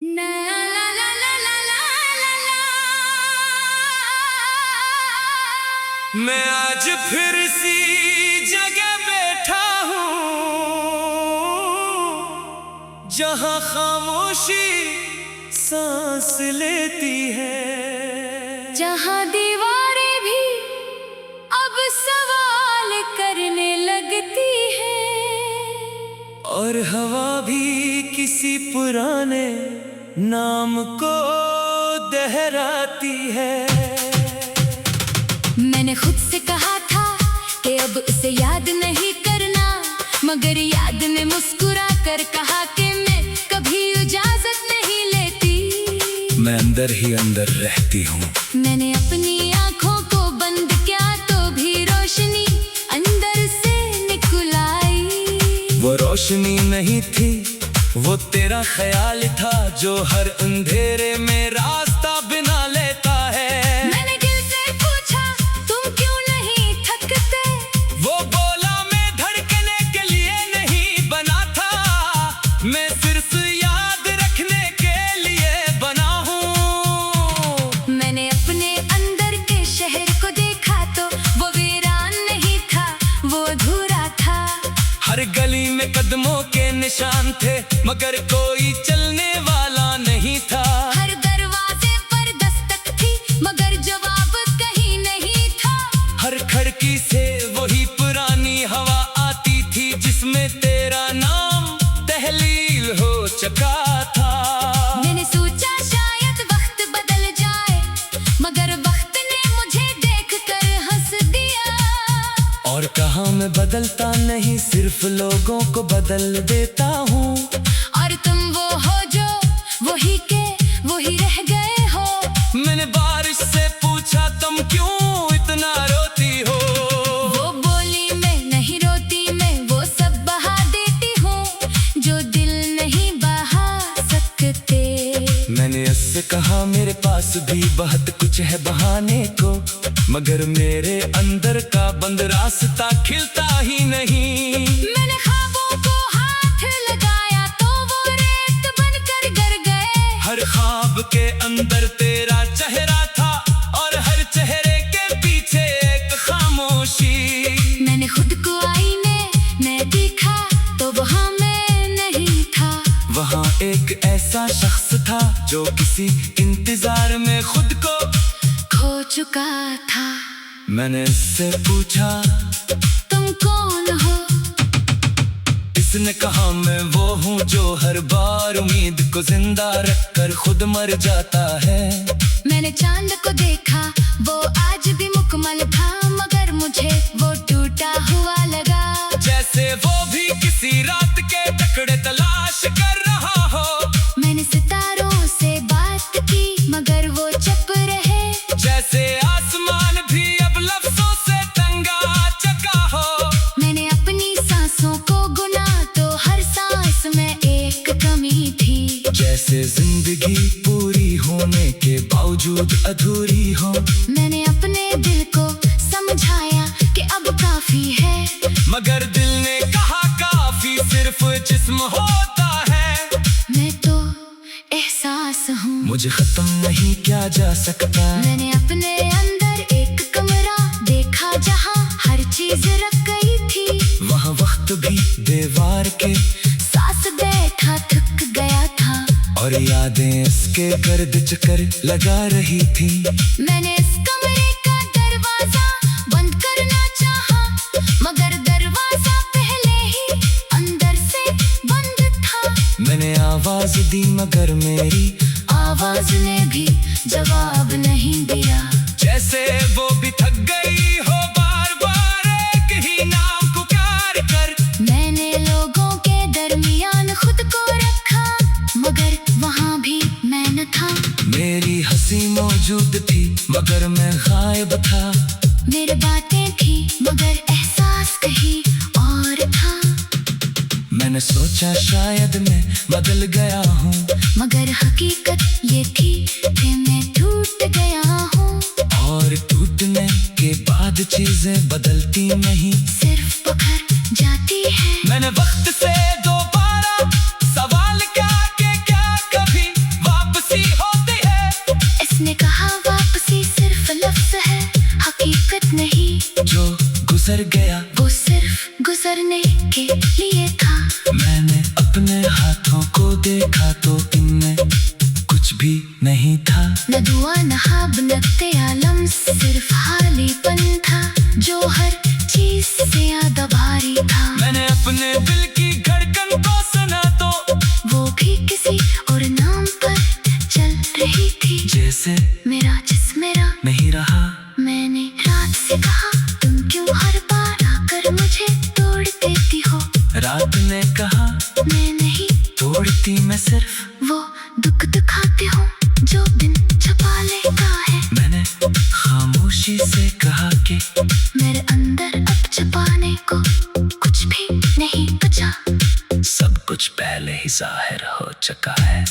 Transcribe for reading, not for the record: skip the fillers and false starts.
ला ला ला ला ला ला ला। मैं आज फिर सी जगह बैठा हूँ जहाँ खामोशी सांस लेती है, जहाँ दीवारें भी अब सवाल करने लगती है, और हवा भी किसी पुराने नाम को दोहराती है। मैंने खुद से कहा था कि अब उसे याद नहीं करना, मगर याद ने मुस्कुरा कर कहा कि मैं कभी इजाजत नहीं लेती। मैं अंदर ही अंदर रहती हूँ। मैंने अपनी आँखों को बंद किया तो भी रोशनी अंदर से निकल आई। वो रोशनी नहीं थी, वो तेरा ख्याल था जो हर अंधेरे में रास्ता बिना लेता है। मैंने दिल से पूछा तुम क्यों नहीं थकते, वो बोला मैं धड़कने के लिए नहीं बना था, मैं सिर्फ याद रखने के लिए बना हूँ। मैंने अपने अंदर के शहर को देखा तो वो वीरान नहीं था, वो अधूरा था। हर गली में कदमों के निशान थे, मगर कोई चलने वाला नहीं था। हर दरवाजे पर दस्तक थी, मगर जवाब कहीं नहीं था। हर खिड़की से वही पुरानी हवा आती थी, जिसमें तेरा नाम तहलील हो चुका था। मैंने सोचा शायद वक्त बदल जाए, मगर वक्त ने मुझे देखकर हंस दिया। और कहा मैं बदलता नहीं, सिर्फ लोगों को बदल देता हूँ। और तुम वो हो जो वही के वही रह गए हो। मैंने बारिश से पूछा तुम क्यों इतना रोती हो, वो बोली मैं नहीं रोती, मैं वो सब बहा देती हूँ जो दिल नहीं बहा सकते। मैंने उससे कहा मेरे पास भी बहुत कुछ है बहाने को, मगर मेरे अंदर का बंद रास्ता खिलता ही नहीं। मैंने ख्वाबों को हाथ लगाया तो वो रेत बनकर गिर गए। हर ख्वाब के अंदर तेरा चेहरा था, और हर चेहरे के पीछे एक खामोशी। मैंने खुद को आईने में देखा तो वहाँ मैं नहीं था। वहाँ एक ऐसा शख्स था जो किसी इंतजार में खुद को खो चुका था। मैंने इससे पूछा तुम कौन हो, इसने कहा मैं वो हूँ जो हर बार उम्मीद को जिंदा रखकर खुद मर जाता है। मैंने चांद को देखा वो आज भी मुकम्मल था, मगर मुझे वो टूटा हुआ लगा। जैसे वो भी किसी रात के टुकड़े तलाश कर रहा हो। मैंने सितारों से बात की मगर वो चुप रहे। जैसे आसमान भी अब लफ्जों से तंग आ चुका हो। मैंने अपनी सांसों को गुना तो हर सांस में एक कमी थी। जैसे जिंदगी पूरी होने के बावजूद अधूरी हो। मैंने अपने दिल को समझाया कि अब काफी है, मगर दिल ने कहा काफी सिर्फ जिस्म होता है। मैं तो एहसास हूँ, मुझे खत्म नहीं किया जा सकता। मैंने अपने अंदर एक कमरा देखा जहाँ हर चीज रख गई थी। वहाँ वक्त भी दीवार के सास बैठा थक गया था, और यादें इसके गर्द चक्कर लगा रही थी। मैंने इस कमरे का दरवाजा बंद करना चाहा, मगर दरवाजा पहले ही अंदर से बंद था। मैंने आवाज दी मगर मेरी आवाज ने भी जवाब नहीं दिया। जैसे वो भी थक गई हो बार बार एक ही नाम पुकार कर। मैंने लोगों के दरमियान खुद को रखा, मगर वहाँ भी मैं न था। मेरी हंसी मौजूद थी मगर मैं गायब था। मेरी बातें थी मगर एहसास कहीं और था। मैंने सोचा शायद मैं बदल गया हूँ, मगर हकीकत ये थी कि मैं टूट गया हूँ। और टूटने के बाद चीजें बदलती नहीं, सिर्फ पकड़ जाती है। मैंने वक्त से दोबारा सवाल किया कि क्या कभी गुजर गया। वो सिर्फ गुजरने के लिए था। मैंने अपने हाथों को देखा तो इनमें कुछ भी नहीं था। न दुआ न हाब नक्ते आलम, सिर्फ खालीपन था जो हर चीज से ज्यादा भारी था। मैंने अपने दिल की धड़कन को सुना तो वो भी किसी और नाम पर चल रही थी। जैसे मेरा जिस्मेरा नहीं रहा। मैंने रात से कहा, तुम क्यों हर बार आकर मुझे तोड़ देती हो। रात ने कहा, मैं नहीं तोड़ती मैं सिर्फ वो दुख दिखाती हूँ जो दिन छुपा लेता है। मैंने खामोशी से कहा कि मेरे अंदर अब छुपाने को कुछ भी नहीं बचा। सब कुछ पहले ही जाहिर हो चुका है।